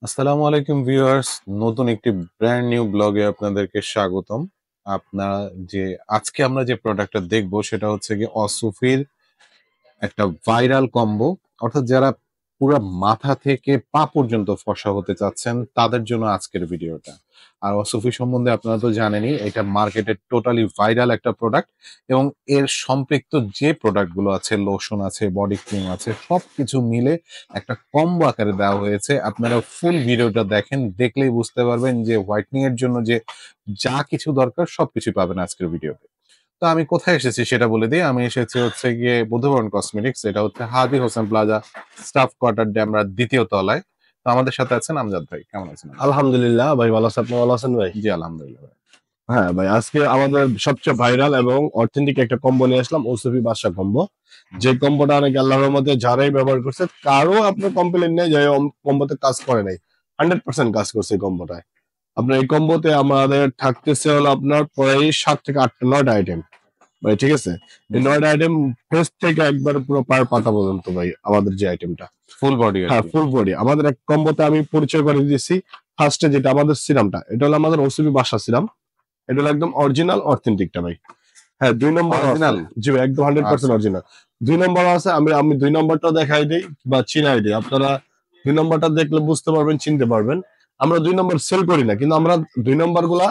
আসসালামু আলাইকুম ভিউয়ার্স, নতুন একটি ব্র্যান্ড নিউ ব্লগে আপনাদেরকে স্বাগতম। আপনার যে আজকে আমরা যে প্রোডাক্টটা দেখবো সেটা হচ্ছে গিয়ে অসুফির একটা ভাইরাল কম্বো। অর্থাৎ যারা পুরা মাথা থেকে পা পর্যন্ত ফর্সা হতে চাচ্ছেন তাদের জন্য আজকের ভিডিওটা। আর অসুফি সম্বন্ধে আপনারা তো জানেনই, এটা মার্কেটে টোটালি ভাইরাল একটা প্রোডাক্ট এবং এর সম্পৃক্ত যে প্রোডাক্টগুলো আছে, লোশন আছে, বডি ক্রিম আছে, সবকিছু মিলে একটা কম্বো আকারে দেওয়া হয়েছে। আপনারা ফুল ভিডিওটা দেখেন, দেখলেই বুঝতে পারবেন যে হোয়াইটনিং এর জন্য যে যা কিছু দরকার সবকিছু পাবেন আজকের ভিডিওতে। তো আমি কোথায় এসেছি সেটা বলে দিই। আমি এসেছি হচ্ছে গিয়ে বুদ্ধবরণ কসমেটিক্স। এটা হচ্ছে হাদি Hossain plaza staff quarter Demra দ্বিতীয় তলায়। তো আমাদের সাথে আছেন আমজাদ ভাই। কেমন আছেন? আলহামদুলিল্লাহ ভাই, ভালো আছে। আপনি ভালো আছেন ভাই? জি আলহামদুলিল্লাহ ভাই। হ্যাঁ ভাই, আজকে আমাদের সবচেয়ে ভাইরাল এবং অথেন্টিক একটা কম্বো নিয়ে আসলাম, ওসিপি বাদশা কম্বো। যে কম্বোটা অনেক আল্লাহর রহমতে যারাই ব্যবহার করছে কারো আপনার কমপ্লেন নেই যে কম্বোতে কাজ করে নাই। 100% কাজ করছে এই কম্বোটায়। আপনার এই কম্বোতে আমাদের থাকতেছে হলো আপনার প্রায় 7 থেকে 8 9টা আইটেম ভাই, ঠিক আছে? এই 9টা আইটেম ফেস থেকে একবার পুরো পায়ের পাতা পর্যন্ত ভাই, আমাদের যে আইটেমটা ফুল বডি আর হ্যাঁ কি। Full body. আমাদের এক কম্বোতে আমি পরিচয় করে দিয়েছি। ফার্স্টে যেটা আমাদের সিরামটা, এটা হলো আমাদের ওসিপি বাদশা সিরাম। এটা হলো একদম অরিজিনাল অথেন্টিকটা ভাই। হ্যাঁ, 2 নম্বর অরিজিনাল? জি ভাই, একদম 100% আচ্ছা। অরিজিনাল। 2 নম্বর আছে, আমি আমি 2 নম্বরটা দেখাই দেই বা চিনাই দেই। আপনারা 2 নম্বরটা দেখলে বুঝতে পারবেন, চিনতে পারবেন। আমরা 2 নম্বর সেল করি না, কিন্তু আমরা 2 নম্বর গুলা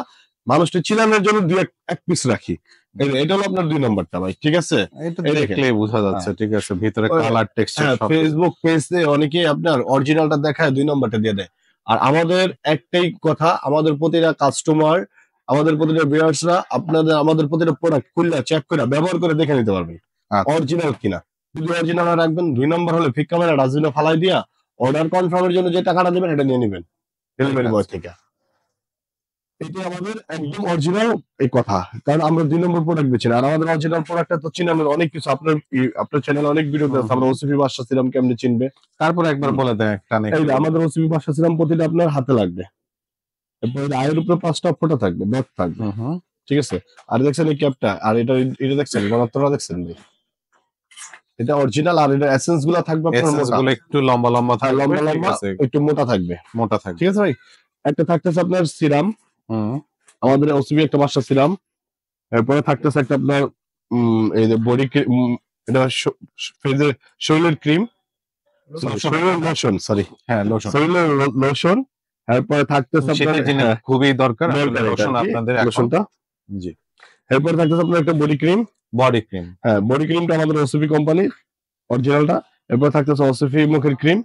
মানুষকে চিনানোর জন্য এক পিস রাখি। এটা হলো আপনার 2 নম্বরটা ভাই, ঠিক আছে? এটা এই দেখেন। দেখলেই বোঝা হ্যাঁ, যাচ্ছে, ঠিক আছে, ভিতরে কালার টেক্সচার হ্যাঁ, সব। ফেসবুক পেজে অনেকেই আপনার অরিজিনালটা দেখায়, 2 নম্বরটা দিয়ে দেয়। আর আমাদের একটাই কথা, আমাদের প্রতিটা কাস্টমার, আমাদের প্রতিটা ভিউয়ার্সরা আমাদের প্রতিটা প্রোডাক্ট খুললে চেক করে ব্যবহার করে দেখে নিতে পারবেন আচ্ছা। অরিজিনাল কিনা। যদি অরিজিনাল রাখবেন, 2 নম্বর হলে ফিক ক্যামেরা ডাস্টবিনে ফালাই দিয়া অর্ডার কনফার্মের জন্য যে টাকাটা দেবেন এটা নিয়ে নেবেন ডেলিভারি বয় আচ্ছা। থেকে। এটা আমাদের একদম অরিজিনাল এই কথা। কারণ আমরা 2 নম্বর প্রোডাক্ট বেচি না। আর আমাদের অরিজিনাল প্রোডাক্টটা তো চিনানোর অনেক কিছু। আপনার চ্যানেলে অনেক ভিডিও হুম আছে, হুম। আমরা ওসিপি বাদশা সিরাম কেমনে চিনবে। তারপর একবার বলে দেন, টানে এই একটু যে বলে আমাদের দেন। ওসিপি বাদশা সিরাম প্রতিটা আপনার হাতে লাগবে। এরপরে আয়ের উপরে 5টা ফোঁটা থাকবে, ডট থাকবে, হুম হুম। ঠিক আছে? আর দেখছেন এই ক্যাপটা, আর এটা দেখছেন গণত্বটা দেখছেন ভাই? এটা অরিজিনাল। আর এটা এসেন্স গুলা থাকবে আপনার এসেন্স মোটা। গুলো একটু লম্বা লম্বা হ্যাঁ, থাকবে, লম্বা ঠিক লম্বা, আছে, একটু মোটা থাকবে, মোটা ঠিক থাকবে। আছে ভাই? একটা থাকতেছে আপনার সিরাম, হুম। আমাদের ওসিপি একটা বাদশা সিরাম। এরপরে থাকতেছে একটা আপনার এই যে বডি, এটা ফেজের শরীরের ক্রিম, শরীরের লোশন, সরি, হ্যাঁ, লোশন। শরীরের লোশন। এরপরে থাকতেছে আপনার, শীতের দিনে হ্যাঁ, খুবই দরকার আসলে দরকার এটা লোশন আর কি, আপনাদের এখন। লোশনটা। জি। এরপরে থাকতেছে আপনার একটা বডি ক্রিম। Body cream. হ্যাঁ, বডি ক্রিমটা আমাদের ওসিপি কোম্পানির অরিজিনালটা। এরপর থাকতেছে ওসিপি মুখের ক্রিম।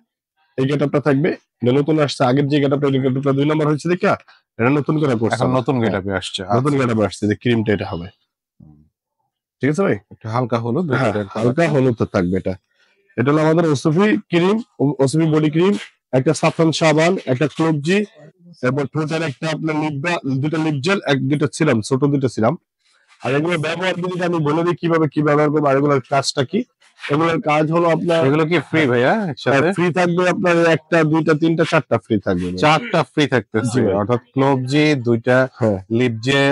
এই গেটআপটা থাকবে। এটা নতুন আসছে, আগের যে গেটআপটা, এই গেটআপটা 2 নাম্বার হয়েছে দেখা, এটা নতুন করে করছে এখন আবার। নতুন হ্যাঁ, গেটআপে আসছে। নতুন আচ্ছা। গেটআপ আসছে, যে ক্রিমটা এটা হবে, হুম। ঠিক আছে ভাই? একটু হালকা হলুদ হ্যাঁ, ভিতরের হালকা কালারটা। হলুদ থাকবে এটা। এটা হলো আমাদের OCP cream, OCP body cream, একটা সাফরান সাবান, একটা ক্লোবজি, তারপর ঠোঁটের একটা আপনার দুটো লিপ জেল, দুটো সিরাম, ছোট দুটো সিরাম। আর এগুলো ব্যবহার বিধিটা আমি বলে দিই কিভাবে কি ব্যবহার করবো, আর এগুলোর কাজটা কি। এগুলোর কাজ হলো আপনার, এগুলো কি ফ্রি ভাইয়া একসাথে? ফ্রি থাকবে আপনার একটা, দুইটা, তিনটা, 4টা ফ্রি থাকবে ভাই। 4টা ফ্রি জি থাকতেছে, ভাই। অর্থাৎ ক্লোবজি, 2টা হ্যাঁ, লিপ জে,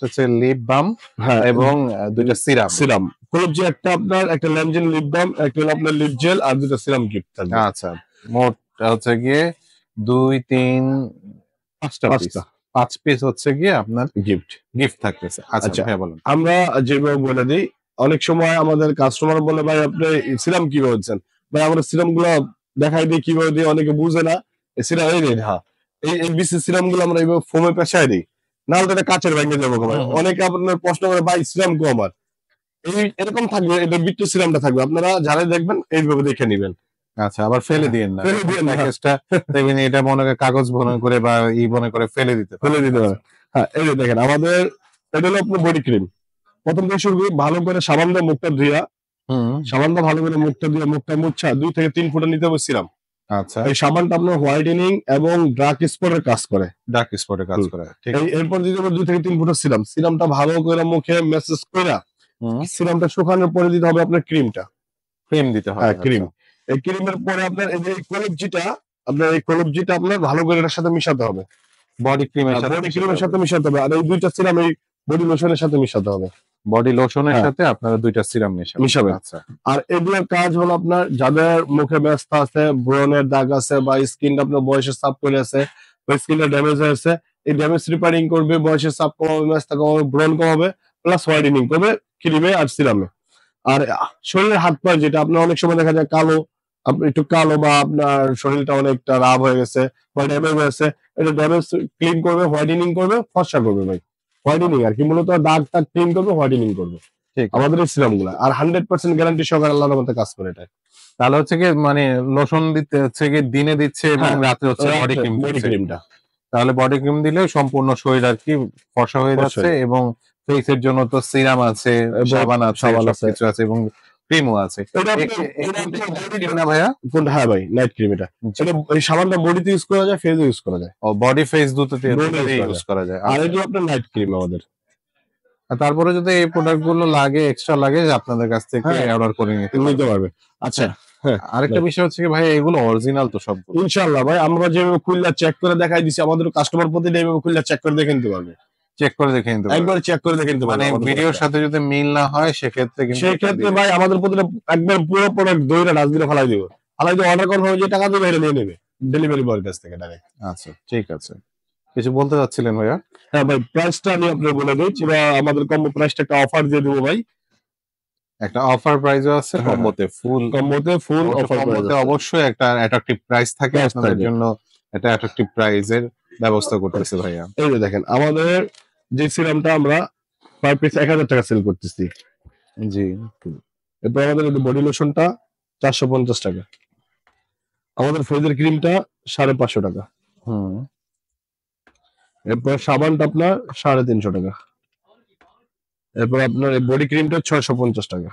হচ্ছে লিপ বাম হ্যাঁ, এবং 2টা সিরাম। সিরাম। ক্লোবজি একটা, আপনার একটা ল্যামজেন লিপ বাম, একটা হলো আপনার লিপ জেল, আর দুটো সিরাম গিফট থাকবে। আচ্ছা, মোট হচ্ছে গিয়ে 2 3 5টা পিস। 5টা 5 পিস হচ্ছে গিয়ে আপনার গিফট। গিফট থাকতেছে। আচ্ছা আচ্ছা, ভাইয়া বলেন। আমরা যেভাবে বলে দিই, অনেক সময় আমাদের কাস্টমার বলে ভাই আপনি সিরাম কিভাবে দিচ্ছেন? ভাই আমরা সিরাম গুলো দেখাই দিই কিভাবে দিই, অনেকে বুঝে না। এই সিরাম এই রে, হ্যাঁ, এই বিসি সিরাম গুলো আমরা এইভাবে ফোমে পেঁচাই দিই, না হলে তো এটা কাচের ভেঙে যাবো ভাই। হুম হুম। অনেকে আপনার প্রশ্ন করে ভাই সিরাম কো আমার, এরকম থাকবে, এটা বিট্টু সিরামটা থাকবে। আপনারা যারা দেখবেন এইভাবে দেখে নিবেন। আচ্ছা, আবার ফেলে দিয়েন না, ফেলে দিয়ে না, প্যাকেজটা দেখবেন এটা মনে করে কাগজ মনে করে বা মনে করে ফেলে দিতে ফেলে পারেন। দিতে আচ্ছা। পারে। হ্যাঁ, এই যে দেখেন আমাদের, এটা হলো আপনার বডি ক্রিম। প্রথম থেকে শুরু করি, ভালো করে সাবান দিয়ে মুখটা ধুইয়া, হুম। সাবান দিয়ে ভালো করে মুখটা দিয়ে, মুখটা মুছা 2 থেকে 3 ফোঁটা নিতে হবে সিরাম। আচ্ছা। এই সাবানটা আপনার হোয়াইটেনিং এবং ডার্ক স্পটের কাজ করে। ডার্ক স্পটে কাজ করে, ঠিক। এরপর দিতে হবে 2 থেকে 3 ফোঁটা সিরাম। সিরামটা ভালো করে মুখে মেসেজ কইরা, হুম। সিরামটা শুকানোর পরে দিতে হবে আপনার ক্রিমটা। ক্রিম দিতে হবে। হ্যাঁ, ক্রিম। আচ্ছা। এই ক্রিমের পরে আপনার এই যে কলপজিটা আপনার ভালো করে এটার সাথে মিশাতে হবে। বডি ক্রিমের সাথে বডি মিশাতে ক্রিমের হবে। সাথে মিশাতে হবে। আর এই 2টা সিরাম, এই বডি লোশনের সাথে মিশাতে হবে। বডি লোশনের হ্যাঁ, সাথে আপনারা 2টা সিরাম মেশাবেন। মিশাবেন। আচ্ছা। আর এগুলোর কাজ হলো আপনার যাদের মুখে ব্যথা আছে, ব্রণের দাগ আছে বা স্কিনটা আপনার বয়সের চাপ পড়ে আছে বা স্কিনটা ড্যামেজ হয়েছে, এই ড্যামেজ রিপেয়ারিং করবে, বয়সের চাপ কমাবে, ব্যথা কমাবে, ব্রণ কমাবে, প্লাস হোয়াইটেনিং করবে ক্রিমে আর সিরামে। আর শরীরের হাত পা যেটা আপনার অনেক সময় দেখা যায় কালো, আপনি একটু কালো বা আপনার শরীরটা অনেকটা রাব হয়ে গেছে বা ড্যামেজ হয়েছে, এটা ড্যামেজ ক্লিন করবে, হোয়াইটেনিং করবে, ফর্সা করবে ভাই। হোয়াইটেনিং আর কি, মূলত দাগ টাগ ক্লিন করবে, হোয়াইটেনিং করবে ঠিক আছে। আমাদের এই সিরাম গুলা। আর 100% গ্যারান্টি সহকারে আল্লাহর মধ্যে কাজ করে এটা। তাহলে হচ্ছে কি মানে লোশন দিতে হচ্ছে কি দিনে দিচ্ছে এবং হ্যাঁ, রাতে হচ্ছে বডি ক্রিম বডি দিচ্ছে। ক্রিমটা তাহলে বডি ক্রিম দিলে সম্পূর্ণ শরীর আর কি ফর্সা হয়ে ফর্সা যাচ্ছে হয়ে এবং ফেসের জন্য তো সিরাম আছে, এবং সাবান আছে, সাবান আছে। সবকিছু আছে এবং ক্রিমও আছে। এটা এ- আপনার এ- এটা body cream না ভাইয়া? কোনটা? হ্যাঁ ভাই, নাইট ক্রিম এটা। এটা এই সাবানটা বডিতে ইউজ করা যায়, ফেসে ইউজ করা যায়, ও বডি ফেস দুটোতে দুটোতেই use করা ইউজ যায়। করা যায়। আর আচ্ছা। এটা আপনার নাইট ক্রিম আমাদের। আর তারপরে যদি এই প্রোডাক্ট গুলো লাগে এক্সট্রা লাগে আপনাদের কাছ থেকে হ্যাঁ, অর্ডার করে নিতে নিতে পারবেন। পারবে। আচ্ছা, হ্যাঁ আরেকটা বিষয় হচ্ছে কি ভাই এগুলো অরিজিনাল তো সবগুলো? ইনশাআল্লাহ ভাই, আমরা যেভাবে খুললা চেক করে দেখাই দিছি, আমাদের কাস্টমার প্রতিদিন এইভাবে খুললা চেক করে দেখে নিতে পারবে। চেক করে দেখে নিতে পারবেন। একবার চেক করে দেখে নিতে মানে পারবে আমাদের ভিডিওর product টা। সাথে যদি মিল না হয় সেক্ষেত্রে কিন্তু সেই ক্ষেত্রে ভাই আমাদের প্রতিটা একবার পুরো প্রোডাক্ট দইরা ডাস্টবিনে ফালাই দিব। ফালাই দিয়ে অর্ডার কনফার্ম যে টাকা দেবে এটা নিয়ে নেবে ডেলিভারি বয়ের কাছ থেকে ডাইরেক্ট। আচ্ছা ঠিক আছে। কিছু বলতে চাচ্ছিলেন ভাইয়া? হ্যাঁ ভাই, প্রাইসটা আমি আপনার বলে দিই, বা আমাদের কম্বো প্রাইসটা একটা অফার দিয়ে দেবো ভাই। একটা অফার প্রাইসও আছে হ্যাঁ, কম্বোতে ফুল কম্বোতে ফুল অফার প্রাইস কম্বোতে আছে। অবশ্যই একটা অ্যাট্রাকটিভ প্রাইস থাকে Price আপনাদের থাকে। জন্য একটা অ্যাট্রাকটিভ প্রাইজের ব্যবস্থা করতেছে ভাইয়া। এই যে দেখেন, আমাদের যে সিরামটা আমরা পার পিস 1000 টাকা সেল করতেছি। জি। এরপর আমাদের বডি লোশনটা 450 টাকা, আমাদের ফেসের ক্রিমটা 550 টাকা, হুম। এরপর সাবানটা আপনার 350 টাকা, এরপর আপনার এই বডি ক্রিমটা 650 টাকা।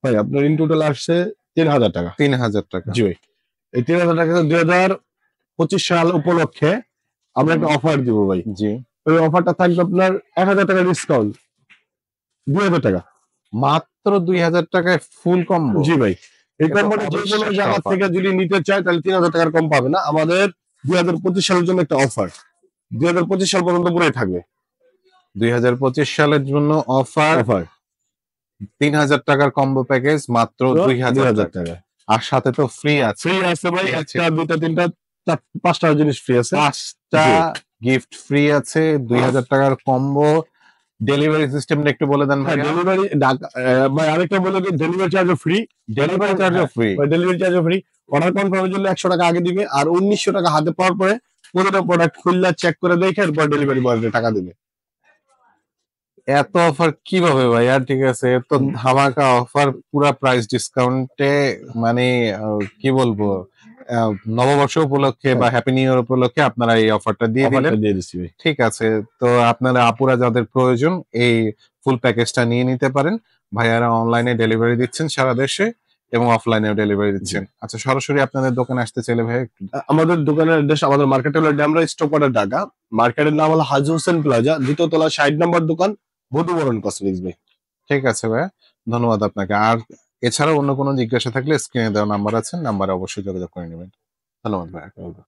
ভাই আপনার ইন টোটাল আসছে 3000 টাকা। 3000 টাকা। জি ভাই, এই 3000 টাকা 2025 সাল উপলক্ষে আমরা একটা অফার দিব ভাই। জি। ওই অফারটা থাকবে আপনার 1000 টাকা ডিসকাউন্ট, 2000 টাকা। মাত্র 2000 টাকায় ফুল কম্বো? জি ভাই, এই এটা কম্বোটা যে কোনো অবিশ্বাস্য জায়গা offer। থেকে যদি নিতে চায় তাহলে 3000 টাকার কম পাবে না। আমাদের 2025 সালের জন্য একটা অফার, 2025 সাল পর্যন্ত পুরোই থাকবে 2025 সালের জন্য অফার অফার। 3000 টাকার কম্বো প্যাকেজ মাত্র 2000 টাকা। টাকা আর সাথে তো ফ্রি আছে। ফ্রি আছে ভাই, ঠিক আছে। একটা দুইটা তিনটা পাঁচটা জিনিস ফ্রি আছে। 5টা জি। গিফট ফ্রি আছে, 2000 টাকার কম্বো। ডেলিভারি সিস্টেমটা একটু বলে দেন হ্যাঁ, ভাইয়া। ডেলিভারি ভাই আরেকটা বলে দিই, ডেলিভারি চার্জও ফ্রি। ডেলিভারি চার্জও ফ্রি। ডেলিভারি চার্জও ফ্রি। অর্ডার কনফার্মের জন্য 100 টাকা আগে দিবে, আর 1900 টাকা হাতে পাওয়ার পরে পুরোটা প্রোডাক্ট খুললা চেক করে দেখে এরপর ডেলিভারি বয়কে টাকা দিবে। এত অফার কিভাবে ভাইয়া? ঠিক আছে, তো ধামাকা অফার, পুরা প্রাইস ডিসকাউন্টে মানে কি বলবো, নববর্ষ উপলক্ষে বা হ্যাপি নিউ ইয়ার উপলক্ষে আপনারা এই অফারটা দিয়ে দিলেন। অফারটা দিয়ে দিচ্ছি ভাই। ঠিক আছে, তো আপনারা আপুরা যাদের প্রয়োজন এই ফুল প্যাকেজটা নিয়ে নিতে পারেন। ভাইয়ারা অনলাইনে ডেলিভারি দিচ্ছেন সারা দেশে এবং অফলাইনেও ডেলিভারি দিচ্ছেন। আচ্ছা, সরাসরি আপনাদের দোকানে আসতে চাইলে ভাই একটু আমাদের দোকানের অ্যাড্রেস, আমাদের মার্কেট হলো ড্যামরা স্টকওয়াটার ঢাকা। মার্কেটের নাম হলো হাজি হোসেন প্লাজা, দ্বিতীয় তলা 60 নম্বর দোকান, বধুবরণ কসমেটিক্স ভাই। ঠিক আছে ভাইয়া, ধন্যবাদ আপনাকে। আর এছাড়াও অন্য কোনো জিজ্ঞাসা থাকলে স্ক্রিনে দেওয়া নাম্বার আছে, নাম্বারে অবশ্যই যোগাযোগ করে নেবেন। ধন্যবাদ ভাইয়া।